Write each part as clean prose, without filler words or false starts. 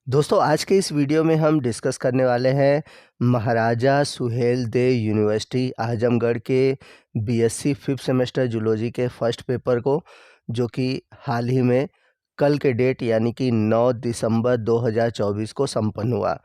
दोस्तों आज के इस वीडियो में हम डिस्कस करने वाले हैं महाराजा सुहेल देव यूनिवर्सिटी आजमगढ़ के बीएससी फिफ्थ सेमेस्टर जूलॉजी के फर्स्ट पेपर को, जो कि हाल ही में कल के डेट यानी कि 9 दिसंबर 2024 को संपन्न हुआ।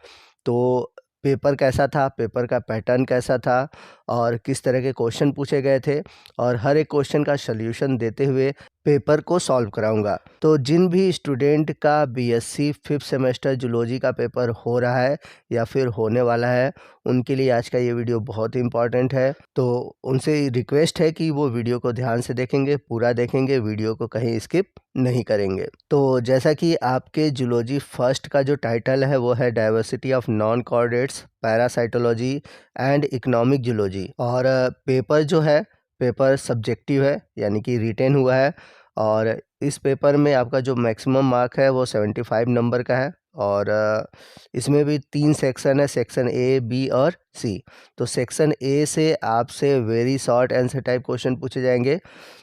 तो पेपर कैसा था, पेपर का पैटर्न कैसा था और किस तरह के क्वेश्चन पूछे गए थे, और हर एक क्वेश्चन का सल्यूशन देते हुए पेपर को सॉल्व कराऊंगा। तो जिन भी स्टूडेंट का बीएससी फिफ्थ सेमेस्टर जूलॉजी का पेपर हो रहा है या फिर होने वाला है, उनके लिए आज का ये वीडियो बहुत ही इम्पॉर्टेंट है। तो उनसे रिक्वेस्ट है कि वो वीडियो को ध्यान से देखेंगे, पूरा देखेंगे, वीडियो को कहीं स्किप नहीं करेंगे। तो जैसा कि आपके जूलॉजी फर्स्ट का जो टाइटल है वो है diversity of non chordates, parasitology and economic zoology, और पेपर जो है पेपर सब्जेक्टिव है यानी कि रिटेन हुआ है। और इस पेपर में आपका जो मैक्सिमम मार्क है वो 75 नंबर का है, और इसमें भी 3 सेक्शन है, सेक्शन ए, बी और सी। तो सेक्शन ए से आपसे very short answer type question पूछे जाएंगे।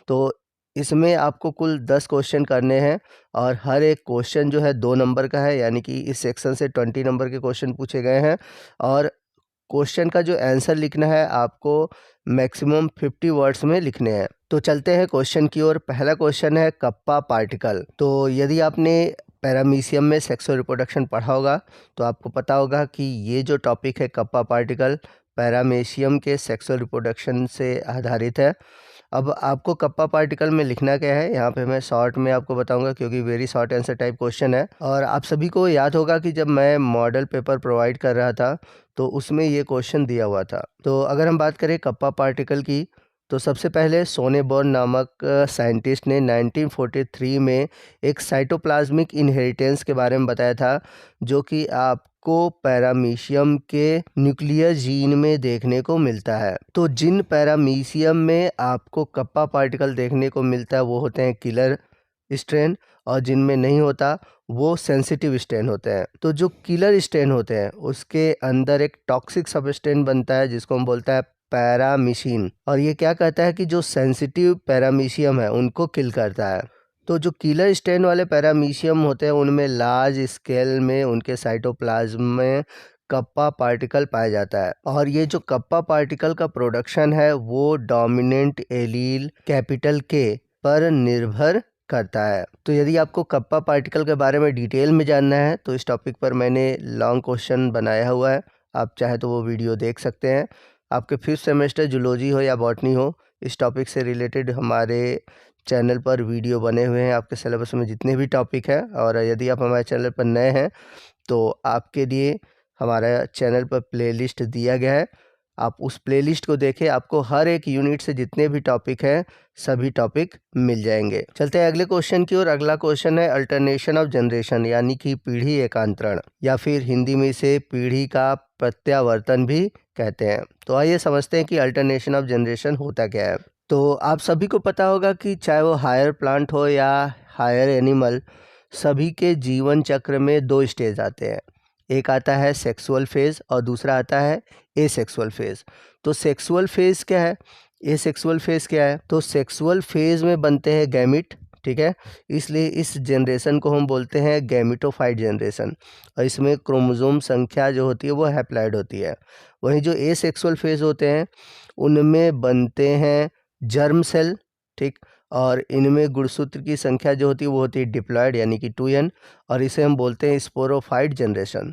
तो इसमें आपको कुल 10 क्वेश्चन करने हैं और हर एक क्वेश्चन जो है 2 नंबर का है, यानी कि इस सेक्शन से 20 नंबर के क्वेश्चन पूछे गए हैं। और क्वेश्चन का जो आंसर लिखना है आपको मैक्सिमम 50 वर्ड्स में लिखने हैं। तो चलते हैं क्वेश्चन की ओर। पहला क्वेश्चन है कप्पा पार्टिकल। तो यदि आपने पैरामीशियम में सेक्सुअल रिप्रोडक्शन पढ़ा होगा तो आपको पता होगा कि ये जो टॉपिक है कप्पा पार्टिकल पैरामीशियम के सेक्सुअल रिप्रोडक्शन से आधारित है। अब आपको कप्पा पार्टिकल में लिखना क्या है, यहाँ पे मैं शॉर्ट में आपको बताऊंगा क्योंकि very short answer type question है। और आप सभी को याद होगा कि जब मैं मॉडल पेपर प्रोवाइड कर रहा था तो उसमें ये क्वेश्चन दिया हुआ था। तो अगर हम बात करें कप्पा पार्टिकल की, तो सबसे पहले सोनेबॉर्न नामक साइंटिस्ट ने 1943 में एक साइटोप्लाज्मिक इनहेरिटेंस के बारे में बताया था, जो कि आपको पैरामीशियम के न्यूक्लियर जीन में देखने को मिलता है। तो जिन पैरामीशियम में आपको कप्पा पार्टिकल देखने को मिलता है वो होते हैं किलर स्ट्रेन, और जिनमें नहीं होता वो सेंसिटिव स्ट्रेन होते हैं। तो जो किलर स्ट्रेन होते हैं उसके अंदर एक टॉक्सिक सबस्टेंस बनता है जिसको हम बोलते हैं पैरामीशिन, और ये क्या कहता है कि जो सेंसिटिव पैरामीशियम है उनको किल करता है। तो जो किलर स्ट्रेन वाले पैरामीशियम होते हैं उनमें लार्ज स्केल में उनके साइटोप्लाज्म में कप्पा पार्टिकल पाया जाता है, और ये जो कप्पा पार्टिकल का प्रोडक्शन है वो डोमिनेंट एलील कैपिटल के पर निर्भर करता है। तो यदि आपको कप्पा पार्टिकल के बारे में डिटेल में जानना है तो इस टॉपिक पर मैंने लॉन्ग क्वेश्चन बनाया हुआ है, आप चाहे तो वो वीडियो देख सकते हैं। आपके फिफ्थ सेमेस्टर जूलॉजी हो या बॉटनी हो, इस टॉपिक से रिलेटेड हमारे चैनल पर वीडियो बने हुए हैं, आपके सिलेबस में जितने भी टॉपिक हैं। और यदि आप हमारे चैनल पर नए हैं तो आपके लिए हमारा चैनल पर प्लेलिस्ट दिया गया है, आप उस प्लेलिस्ट को देखें, आपको हर एक यूनिट से जितने भी टॉपिक हैं सभी टॉपिक मिल जाएंगे। चलते हैं अगले क्वेश्चन की ओर। अगला क्वेश्चन है अल्टरनेशन ऑफ जनरेशन, यानी कि पीढ़ी एकांतरण, या फिर हिंदी में इसे पीढ़ी का प्रत्यावर्तन भी कहते हैं। तो आइए समझते हैं कि अल्टरनेशन ऑफ जनरेशन होता क्या है। तो आप सभी को पता होगा कि चाहे वो हायर प्लांट हो या हायर एनिमल, सभी के जीवन चक्र में 2 स्टेज आते हैं। एक आता है सेक्सुअल फेज और दूसरा आता है एसेक्सुअल फेज। तो सेक्सुअल फेज क्या है, एसेक्सुअल फेज क्या है? तो सेक्सुअल फेज में बनते हैं गैमिट, ठीक है, इसलिए इस जनरेशन को हम बोलते हैं गैमिटोफाइट जनरेशन, और इसमें क्रोमोसोम संख्या जो होती है वो हैप्लॉइड होती है। वहीं जो एसेक्सुअल फेज होते हैं उनमें बनते हैं जर्म सेल, ठीक, और इनमें गुणसूत्र की संख्या जो होती है वो होती है डिप्लॉयड यानी कि 2n, और इसे हम बोलते हैं स्पोरोफाइट जनरेशन।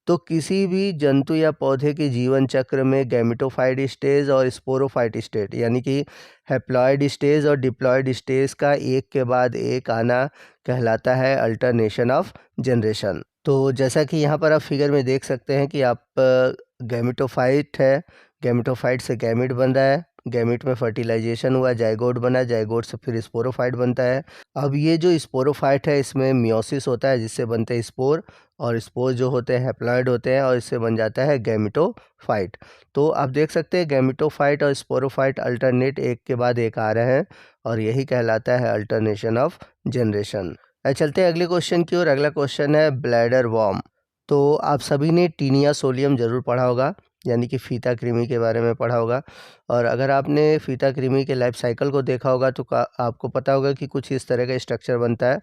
तो किसी भी जंतु या पौधे के जीवन चक्र में गैमेटोफाइट स्टेज और स्पोरोफाइट स्टेज यानी कि हैप्लॉइड स्टेज और डिप्लॉयड स्टेज का एक के बाद एक आना कहलाता है अल्टरनेशन ऑफ जनरेशन। तो जैसा कि यहाँ पर आप फिगर में देख सकते हैं कि आप गैमेटोफाइट है, गैमेटोफाइट से गैमिट बन रहा है, गैमिट में फर्टिलाइजेशन हुआ, जाइगोट बना, जाइगोट से फिर स्पोरोफाइट बनता है। अब ये जो स्पोरोफाइट है इसमें मियोसिस होता है जिससे बनते हैं स्पोर, और स्पोर जो होते हैं हैप्लॉइड होते हैं और इससे बन जाता है गैमेटोफाइट। तो आप देख सकते हैं गैमेटोफाइट और स्पोरोफाइट अल्टरनेट एक के बाद एक आ रहे हैं, और यही कहलाता है अल्टरनेशन ऑफ जनरेशन। चलते हैं अगले क्वेश्चन की ओर। अगला क्वेश्चन है ब्लैडर वॉर्म। तो आप सभी ने टीनिया सोलियम जरूर पढ़ा होगा, यानी कि फीता कृमि के बारे में पढ़ा होगा। और अगर आपने फीता कृमि के लाइफ साइकिल को देखा होगा तो आपको पता होगा कि कुछ इस तरह का स्ट्रक्चर बनता है,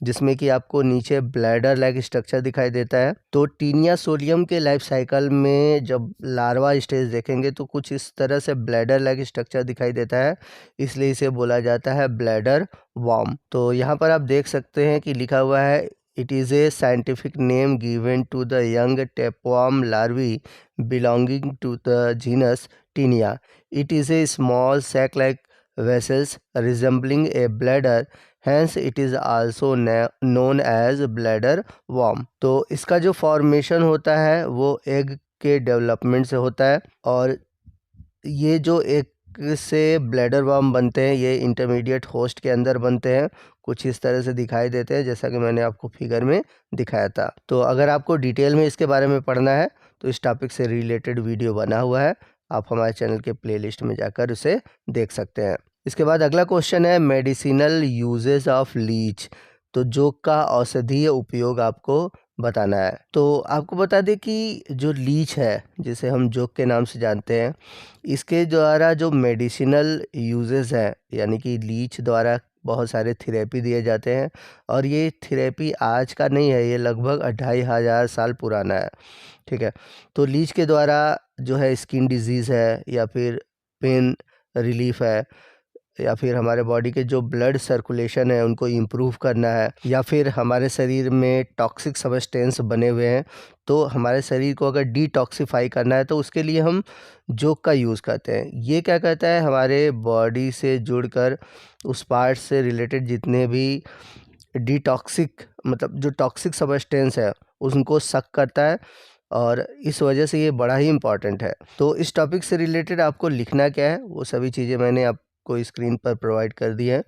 जिसमें कि आपको नीचे ब्लैडर लाइक स्ट्रक्चर दिखाई देता है। तो टीनिया सोलियम के लाइफ साइकिल में जब लार्वा स्टेज देखेंगे तो कुछ इस तरह से ब्लैडर लाइक स्ट्रक्चर दिखाई देता है, इसलिए इसे बोला जाता है ब्लैडर वॉर्म। तो यहाँ पर आप देख सकते हैं कि लिखा हुआ है, it is a scientific name given to the young tapeworm larvae belonging to the genus Taenia. It is a small sac-like vessels resembling a bladder, hence it is also known as bladder worm. तो इसका जो formation होता है वो egg के development से होता है, और ये जो एक से ब्लैडर वर्म बनते हैं ये इंटरमीडिएट होस्ट के अंदर बनते हैं, कुछ इस तरह से दिखाई देते हैं जैसा कि मैंने आपको फिगर में दिखाया था। तो अगर आपको डिटेल में इसके बारे में पढ़ना है तो इस टॉपिक से रिलेटेड वीडियो बना हुआ है, आप हमारे चैनल के प्लेलिस्ट में जाकर उसे देख सकते हैं। इसके बाद अगला क्वेश्चन है मेडिसिनल यूजेस ऑफ लीच। तो जोक का औषधीय उपयोग आपको बताना है। तो आपको बता दें कि जो लीच है, जिसे हम जोक के नाम से जानते हैं, इसके द्वारा जो मेडिसिनल यूजेस हैं, यानी कि लीच द्वारा बहुत सारे थेरेपी दिए जाते हैं, और ये थेरेपी आज का नहीं है, ये लगभग 2500 साल पुराना है। ठीक है, तो लीच के द्वारा जो है स्किन डिजीज़ है, या फिर पेन रिलीफ है, या फिर हमारे बॉडी के जो ब्लड सर्कुलेशन है उनको इम्प्रूव करना है, या फिर हमारे शरीर में टॉक्सिक सब्सटेंस बने हुए हैं तो हमारे शरीर को अगर डिटॉक्सिफाई करना है तो उसके लिए हम जोक का यूज़ करते हैं। ये क्या करता है, हमारे बॉडी से जुड़कर उस पार्ट से रिलेटेड जितने भी डिटॉक्सिक मतलब जो टॉक्सिक सब्सटेंस है उनको सक करता है, और इस वजह से ये बड़ा ही इम्पॉर्टेंट है। तो इस टॉपिक से रिलेटेड आपको लिखना क्या है वो सभी चीज़ें मैंने आपको स्क्रीन पर प्रोवाइड कर दी है,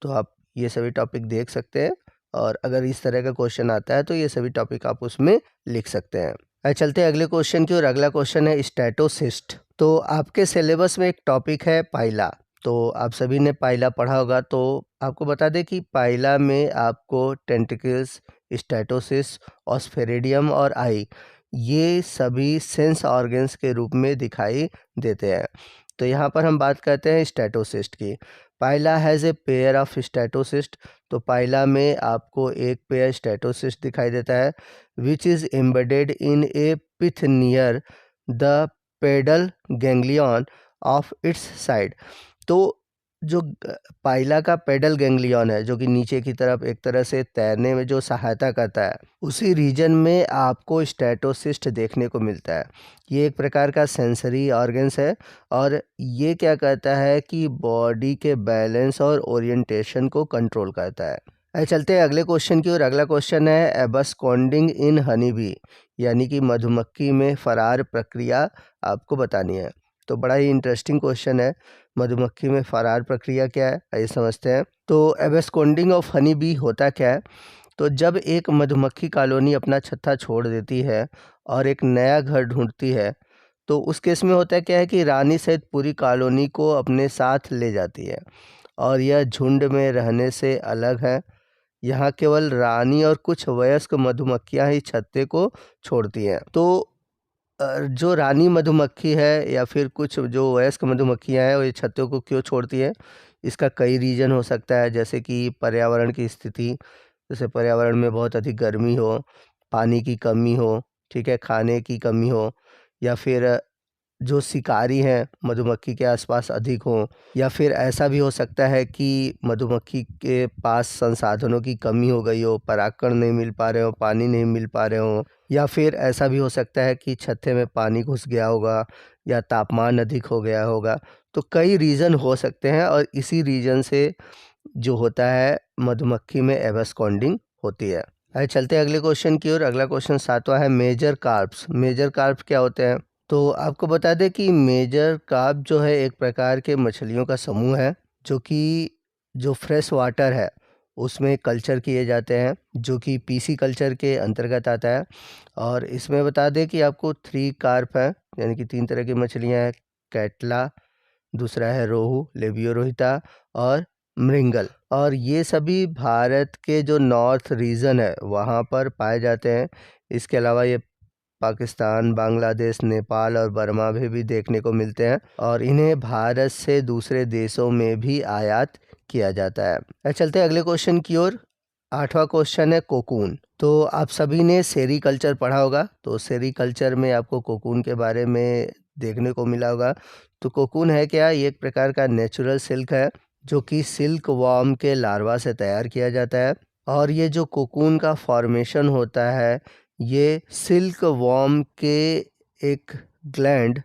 तो आप ये सभी टॉपिक देख सकते हैं, और अगर इस तरह का क्वेश्चन आता है तो ये सभी टॉपिक आप उसमें लिख सकते हैं। चलते हैं अगले क्वेश्चन की, और अगला क्वेश्चन है स्टैटोसिस्ट। तो आपके सिलेबस में एक टॉपिक है पाइला। तो आप सभी ने पाइला पढ़ा होगा, तो आपको बता दें कि पाइला में आपको टेंटिकल्स, स्टैटोसिस, ऑस्फेरिडियम और आई, ये सभी सेंस ऑर्गन्स के रूप में दिखाई देते हैं। तो यहाँ पर हम बात करते हैं स्टैटोसिस्ट की। Pila has a pair of statocyst. तो पाइला में आपको एक पेयर स्टैटोसिस्ट दिखाई देता है, which is embedded in a pith near the pedal ganglion of its side. तो जो पाइला का पेडल गैंग्लियन है, जो कि नीचे की तरफ एक तरह से तैरने में जो सहायता करता है, उसी रीजन में आपको स्टैटोसिस्ट देखने को मिलता है। ये एक प्रकार का सेंसरी ऑर्गन्स है, और ये क्या करता है कि बॉडी के बैलेंस और ओरिएंटेशन को कंट्रोल करता है। चलते हैं अगले क्वेश्चन की, और अगला क्वेश्चन है एबस्कॉन्डिंग इन हनी बी, यानी कि मधुमक्खी में फरार प्रक्रिया आपको बतानी है। तो बड़ा ही इंटरेस्टिंग क्वेश्चन है, मधुमक्खी में फरार प्रक्रिया क्या है आइए समझते हैं। तो एबस्कॉन्डिंग ऑफ हनी बी होता क्या है, तो जब एक मधुमक्खी कॉलोनी अपना छत्ता छोड़ देती है और एक नया घर ढूंढती है, तो उस केस में होता क्या है कि रानी सहित पूरी कॉलोनी को अपने साथ ले जाती है, और यह झुंड में रहने से अलग है। यहाँ केवल रानी और कुछ वयस्क मधुमक्खियाँ ही छत्ते को छोड़ती हैं। तो जो रानी मधुमक्खी है या फिर कुछ जो वयस्क मधुमक्खियाँ हैं वो ये छत्तों को क्यों छोड़ती है, इसका कई रीज़न हो सकता है, जैसे कि पर्यावरण की स्थिति, जैसे पर्यावरण में बहुत अधिक गर्मी हो, पानी की कमी हो, ठीक है, खाने की कमी हो, या फिर जो शिकारी हैं मधुमक्खी के आसपास अधिक हों, या फिर ऐसा भी हो सकता है कि मधुमक्खी के पास संसाधनों की कमी हो गई हो, परागकण नहीं मिल पा रहे हो, पानी नहीं मिल पा रहे हो, या फिर ऐसा भी हो सकता है कि छत्ते में पानी घुस गया होगा या तापमान अधिक हो गया होगा। तो कई रीज़न हो सकते हैं, और इसी रीज़न से जो होता है मधुमक्खी में एबस्कॉन्डिंग होती है। आइए चलते हैं अगले क्वेश्चन की ओर। अगला क्वेश्चन 7वां है मेजर कार्प्स। मेजर कार्प्स क्या होते हैं, तो आपको बता दें कि मेजर कार्प जो है एक प्रकार के मछलियों का समूह है, जो कि जो फ्रेश वाटर है उसमें कल्चर किए जाते हैं, जो कि पीसी कल्चर के अंतर्गत आता है। और इसमें बता दें कि आपको 3 कार्प है, यानी कि 3 तरह की मछलियां हैं, कैटला, दूसरा है रोहू, लेबियोरोहिता, और मृंगल, और ये सभी भारत के जो नॉर्थ रीजन है वहाँ पर पाए जाते हैं। इसके अलावा ये पाकिस्तान, बांग्लादेश, नेपाल और बर्मा में भी देखने को मिलते हैं और इन्हें भारत से दूसरे देशों में भी आयात किया जाता है। अब चलते हैं अगले क्वेश्चन की ओर। 8वां क्वेश्चन है कोकून। तो आप सभी ने सेरीकल्चर पढ़ा होगा, तो सेरीकल्चर में आपको कोकून के बारे में देखने को मिला होगा। तो कोकून है क्या? ये एक प्रकार का नेचुरल सिल्क है जो कि सिल्क वॉर्म के लार्वा से तैयार किया जाता है। और ये जो कोकून का फॉर्मेशन होता है ये सिल्क वॉर्म के एक ग्लैंड,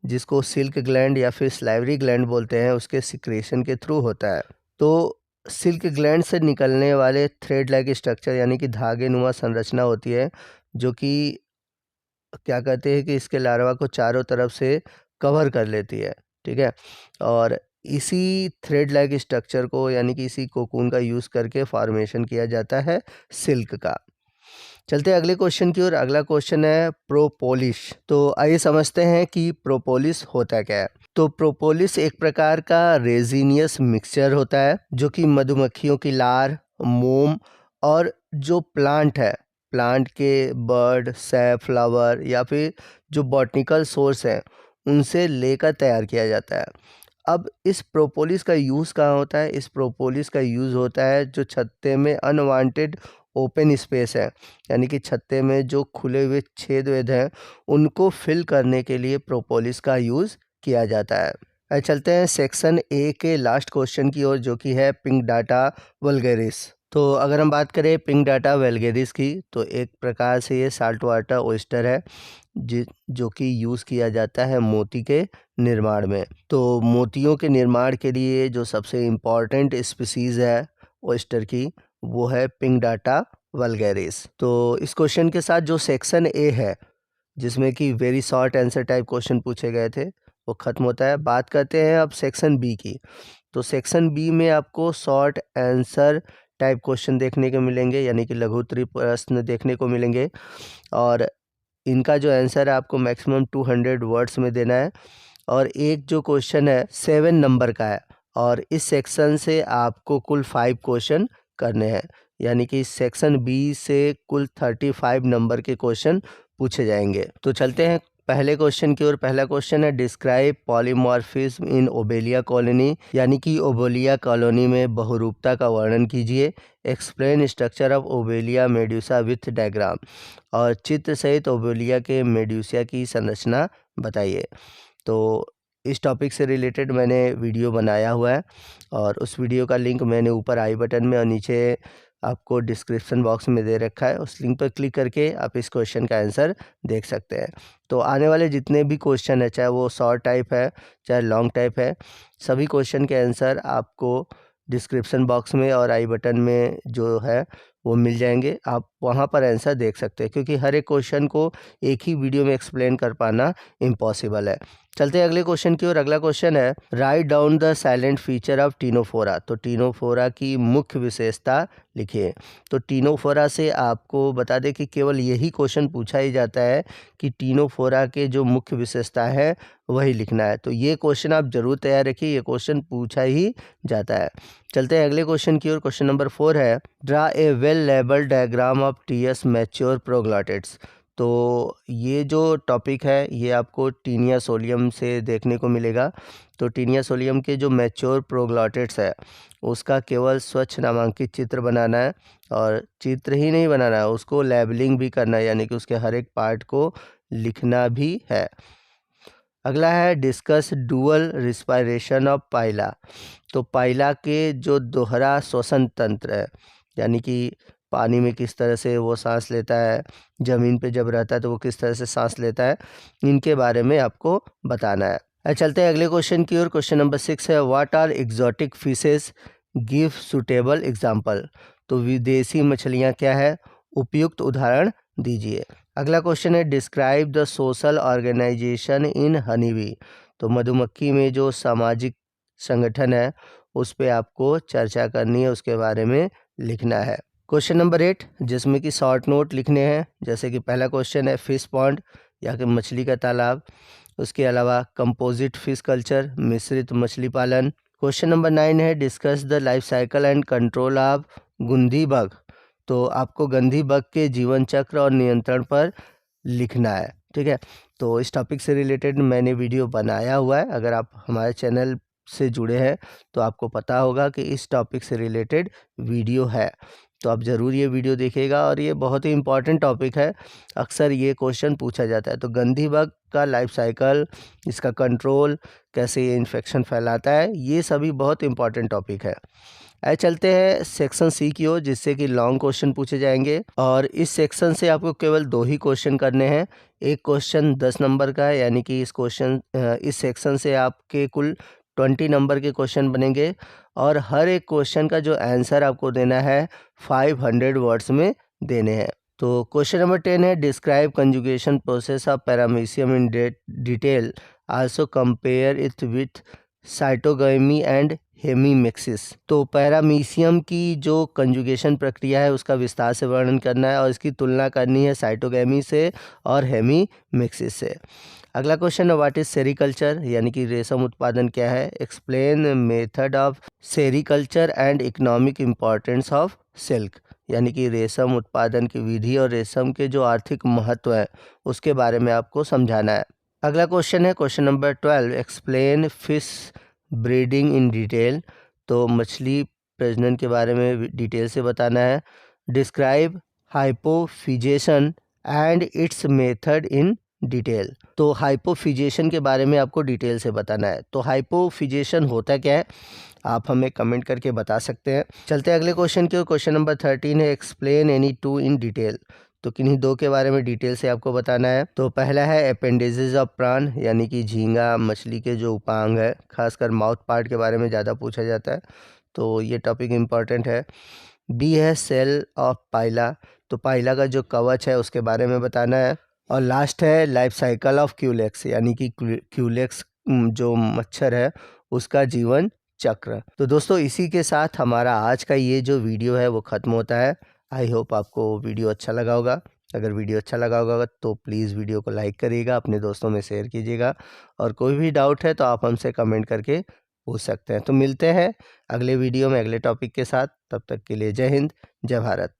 जिसको सिल्क ग्लैंड या फिर स्लाइवरी ग्लैंड बोलते हैं, उसके सिक्रेशन के थ्रू होता है। तो सिल्क ग्लैंड से निकलने वाले थ्रेड लाइक स्ट्रक्चर यानी कि धागे नुमा संरचना होती है जो कि क्या कहते हैं कि इसके लार्वा को चारों तरफ से कवर कर लेती है। ठीक है, और इसी थ्रेड लाइक स्ट्रक्चर को यानी कि इसी कोकून का यूज़ करके फॉर्मेशन किया जाता है सिल्क का। चलते हैं अगले क्वेश्चन की ओर। अगला क्वेश्चन है प्रोपोलिस। तो आइए समझते हैं कि प्रोपोलिस होता क्या है। तो प्रोपोलिस एक प्रकार का रेजिनियस मिक्सचर होता है जो कि मधुमक्खियों की लार, मोम और जो प्लांट है, प्लांट के बर्ड, सैप, फ्लावर या फिर जो बॉटनिकल सोर्स हैं उनसे लेकर तैयार किया जाता है। अब इस प्रोपोलिस का यूज़ कहाँ होता है? इस प्रोपोलिस का यूज़ होता है जो छत्ते में अनवांटेड ओपन स्पेस है, यानी कि छत्ते में जो खुले हुए छेद वेद हैं उनको फिल करने के लिए प्रोपोलिस का यूज़ किया जाता है। अब चलते हैं सेक्शन ए के लास्ट क्वेश्चन की ओर जो कि है पिंगडाटा वल्गेरिस। तो अगर हम बात करें पिंगडाटा वल्गेरिस की, तो एक प्रकार से ये साल्ट वाटर ओयस्टर है जो कि यूज़ किया जाता है मोती के निर्माण में। तो मोतियों के निर्माण के लिए जो सबसे इम्पॉर्टेंट स्पीसीज़ है ओयस्टर की वो है पिंगडाटा वल्गेरिस। तो इस क्वेश्चन के साथ जो सेक्शन ए है जिसमें कि very short answer type question पूछे गए थे वो ख़त्म होता है। बात करते हैं अब सेक्शन बी की। तो सेक्शन बी में आपको शॉर्ट आंसर टाइप क्वेश्चन देखने को मिलेंगे, यानी कि लघु उत्तरीय प्रश्न देखने को मिलेंगे और इनका जो आंसर है आपको मैक्सिमम 200 वर्ड्स में देना है। और एक जो क्वेश्चन है 7 नंबर का है और इस सेक्शन से आपको कुल 5 क्वेश्चन करने हैं, यानी कि सेक्शन बी से कुल 35 नंबर के क्वेश्चन पूछे जाएंगे। तो चलते हैं पहले क्वेश्चन की ओर। पहला क्वेश्चन है डिस्क्राइब पॉलीमॉर्फिज्म इन ओबेलिया कॉलोनी, यानी कि ओबेलिया कॉलोनी में बहुरूपता का वर्णन कीजिए। Explain structure of Obelia medusa with diagram, और चित्र सहित ओबेलिया के मेड्यूसा की संरचना बताइए। तो इस टॉपिक से रिलेटेड मैंने वीडियो बनाया हुआ है और उस वीडियो का लिंक मैंने ऊपर आई बटन में और नीचे आपको डिस्क्रिप्शन बॉक्स में दे रखा है। उस लिंक पर क्लिक करके आप इस क्वेश्चन का आंसर देख सकते हैं। तो आने वाले जितने भी क्वेश्चन है, चाहे वो शॉर्ट टाइप है चाहे लॉन्ग टाइप है, सभी क्वेश्चन के आंसर आपको डिस्क्रिप्शन बॉक्स में और आई बटन में जो है वो मिल जाएंगे। आप वहाँ पर आंसर देख सकते हैं क्योंकि हर एक क्वेश्चन को एक ही वीडियो में एक्सप्लेन कर पाना इम्पॉसिबल है। चलते हैं अगले क्वेश्चन की ओर। अगला क्वेश्चन है write down the silent feature of Ctenophora. तो टीनोफोरा की मुख्य विशेषता लिखिए। तो टीनोफोरा से आपको बता दें कि केवल यही क्वेश्चन पूछा ही जाता है कि टीनोफोरा के जो मुख्य विशेषता है वही लिखना है। तो ये क्वेश्चन आप जरूर तैयार रखिए, ये क्वेश्चन पूछा ही जाता है। चलते हैं अगले क्वेश्चन की ओर। क्वेश्चन नंबर 4 है draw a well labelled diagram of TS mature proglottids. तो ये जो टॉपिक है ये आपको टीनिया सोलियम से देखने को मिलेगा। तो टीनिया सोलियम के जो मैच्योर प्रोग्लॉटिड्स है उसका केवल स्वच्छ नामांकित चित्र बनाना है, और चित्र ही नहीं बनाना है, उसको लेबलिंग भी करना है, यानी कि उसके हर एक पार्ट को लिखना भी है। अगला है डिस्कस डुअल रिस्पायरेशन ऑफ पाइला। तो पाइला के जो दोहरा श्वसन तंत्र है, यानी कि पानी में किस तरह से वो सांस लेता है, ज़मीन पे जब रहता है तो वो किस तरह से सांस लेता है, इनके बारे में आपको बताना है। चलते हैं अगले क्वेश्चन की ओर। क्वेश्चन नंबर 6 है what are exotic fishes, give suitable example. तो विदेशी मछलियाँ क्या है, उपयुक्त उदाहरण दीजिए। अगला क्वेश्चन है describe the social organisation in honeybee. तो मधुमक्खी में जो सामाजिक संगठन है उस पर आपको चर्चा करनी है, उसके बारे में लिखना है। क्वेश्चन नंबर 8 जिसमें कि शॉर्ट नोट लिखने हैं, जैसे कि पहला क्वेश्चन है फिश पॉन्ड या कि मछली का तालाब, उसके अलावा कंपोजिट फिश कल्चर, मिश्रित मछली पालन। क्वेश्चन नंबर 9 है discuss the life cycle and control of gundhi bug. तो आपको गंधी बग के जीवन चक्र और नियंत्रण पर लिखना है। ठीक है, तो इस टॉपिक से रिलेटेड मैंने वीडियो बनाया हुआ है। अगर आप हमारे चैनल से जुड़े हैं तो आपको पता होगा कि इस टॉपिक से रिलेटेड वीडियो है, तो आप ज़रूर ये वीडियो देखिएगा। और ये बहुत ही इम्पॉर्टेंट टॉपिक है, अक्सर ये क्वेश्चन पूछा जाता है। तो गंधी बग का लाइफ साइकिल, इसका कंट्रोल, कैसे ये इन्फेक्शन फैलाता है, ये सभी बहुत इंपॉर्टेंट टॉपिक है। आइए चलते हैं सेक्शन सी की ओर, जिससे कि लॉन्ग क्वेश्चन पूछे जाएंगे। और इस सेक्शन से आपको केवल 2 ही क्वेश्चन करने हैं। एक क्वेश्चन 10 नंबर का है, यानी कि इस सेक्शन से आपके कुल 20 नंबर के क्वेश्चन बनेंगे। और हर एक क्वेश्चन का जो आंसर आपको देना है 500 वर्ड्स में देने हैं। तो क्वेश्चन नंबर 10 है, describe conjugation process of paramecium in detail, also compare it with cytogamy and hemimixis. तो पैरामीशियम की जो कंजुगेशन प्रक्रिया है उसका विस्तार से वर्णन करना है और इसकी तुलना करनी है साइटोगैमी से और हेमीमिक्सिस से। अगला क्वेश्चन है, व्हाट इज सेरीकल्चर, यानी कि रेशम उत्पादन क्या है। Explain method of sericulture and economic importance of silk, यानी कि रेशम उत्पादन की विधि और रेशम के जो आर्थिक महत्व है उसके बारे में आपको समझाना है। अगला क्वेश्चन है question number 12, explain fish breeding इन डिटेल। तो मछली प्रजनन के बारे में डिटेल से बताना है। Describe hypophysation and its method in detail. तो हाइपोफिजेशन के बारे में आपको डिटेल से बताना है। तो हाइपोफिजेशन होता क्या है, आप हमें कमेंट करके बता सकते हैं। चलते हैं अगले क्वेश्चन की ओर। क्वेश्चन नंबर 13 है, एक्सप्लेन एनी टू इन डिटेल। तो किन्हीं 2 के बारे में डिटेल से आपको बताना है। तो पहला है अपेंडिजेज ऑफ प्राण, यानी कि झींगा मछली के जो उपांग है, खासकर माउथ पार्ट के बारे में ज़्यादा पूछा जाता है, तो ये टॉपिक इम्पॉर्टेंट है। बी है सेल ऑफ पाइला, तो पाइला का जो कवच है उसके बारे में बताना है। और लास्ट है लाइफ साइकिल ऑफ क्यूलेक्स, यानी कि क्यूलेक्स जो मच्छर है उसका जीवन चक्र। तो दोस्तों इसी के साथ हमारा आज का ये जो वीडियो है वो ख़त्म होता है। आई होप आपको वीडियो अच्छा लगा होगा। अगर वीडियो अच्छा लगा होगा तो प्लीज़ वीडियो को लाइक करिएगा, अपने दोस्तों में शेयर कीजिएगा। और कोई भी डाउट है तो आप हमसे कमेंट करके पूछ सकते हैं। तो मिलते हैं अगले वीडियो में अगले टॉपिक के साथ। तब तक के लिए जय हिंद, जय भारत।